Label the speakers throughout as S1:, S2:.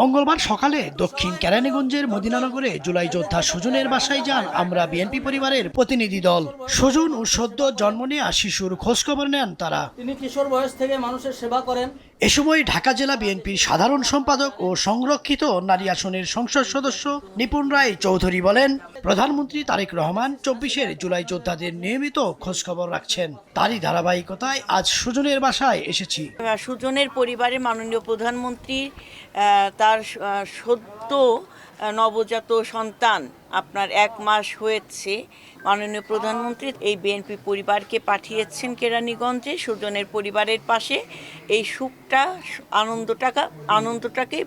S1: মঙ্গলবার সকালে দক্ষিণ কেরানীগঞ্জের মদিনানগরে জুলাই যোদ্ধা সুজনের বাসায় যান আমরা বিএনপি পরিবারের প্রতিনিধি দল। সুজন ও সদ্য জন্ম নেওয়া শিশুর খোঁজখবর নেন তারা।
S2: তিনি কিশোর বয়স থেকে মানুষের সেবা করেন।
S1: এ সময় ঢাকা জেলা বিএনপির সাধারণ সম্পাদক ও সংরক্ষিত নারী আসনের সংসদ সদস্য নিপুণ রায় চৌধুরী বলেন, প্রধানমন্ত্রী তারেক রহমান 24-এর জুলাই যোদ্ধাদের নিয়মিত খোঁজখবর রাখছেন। তারই ধারাবাহিকতায় আজ সুজনের বাসায় এসেছি।
S3: সুজনের পরিবারের মাননীয় প্রধানমন্ত্রী তার সদ্য নবজাত সন্তান আপনার 1 মাস হয়েছে, মাননীয় প্রধানমন্ত্রী এই বিএনপি পরিবারকে পাঠিয়েছেন কেরানীগঞ্জে সুজনের পরিবারের পাশে এই সুখটা আনন্দটাকে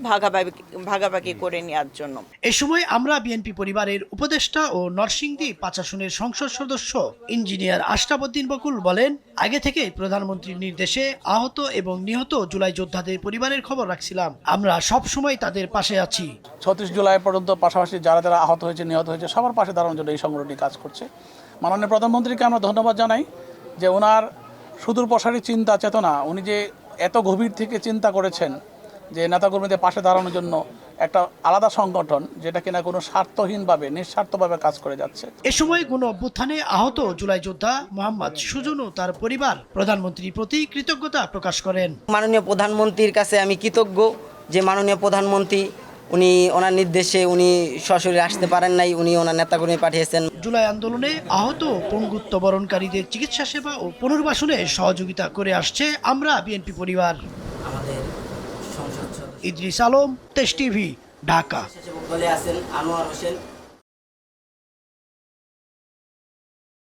S3: ভাগাভাগি করে নেওয়ার জন্য।
S1: এ সময় আমরা বিএনপি পরিবারের উপদেষ্টা ও নরসিংদী 5 আসনের সংসদ সদস্য ইঞ্জিনিয়ার আশরাফ উদ্দিন বকুল বলেন, আগে থেকে প্রধানমন্ত্রীর নির্দেশে আহত এবং নিহত জুলাই যোদ্ধাদের পরিবারের খবর রাখছিলাম। আমরা সব সময় তাদের পাশে আছি।
S4: 36 জুলাই পর্যন্ত পাশাপাশি যারা যারা আহত হয়েছে, নিহত হয়েছে, সবার পাশে দাঁড়ানোর জন্য এই সংগঠনটি কাজ করছে। মাননীয় প্রধানমন্ত্রীকে আমরা ধন্যবাদ জানাই যে ওনার সুদূর প্রসারী চিন্তা চেতনা, উনি যে এত গভীর থেকে চিন্তা করেছেন যে নেতাকর্মীদের পাশে দাঁড়ানোর জন্য একটা আলাদা সংগঠন যেটা কিনা কোনো স্বার্থহীনভাবে নিঃস্বার্থভাবে কাজ করে যাচ্ছে।
S1: এ সময় গণ অভ্যুত্থানে আহত জুলাই যোদ্ধা মোহাম্মদ সুজন ও তার পরিবার প্রধানমন্ত্রীর প্রতি কৃতজ্ঞতা প্রকাশ করেন।
S5: মাননীয় প্রধানমন্ত্রীর কাছে আমি কৃতজ্ঞ যে মাননীয় প্রধানমন্ত্রী উনি ওনার নির্দেশে উনি সরাসরি আসতে পারেন নাই, উনি ওনার নেতাকর্মী পাঠিয়েছেন।
S1: জুলাই আন্দোলনে আহত পঙ্গুত্ব বরণকারীদের চিকিৎসা সেবা ও পুনর্বাসনে সহযোগিতা করে আসছে আমরা বিএনপি পরিবার। ইদ্রিস আলম, তেজ টিভি, ঢাকা।
S5: বলে আছেন আনোয়ার হোসেন।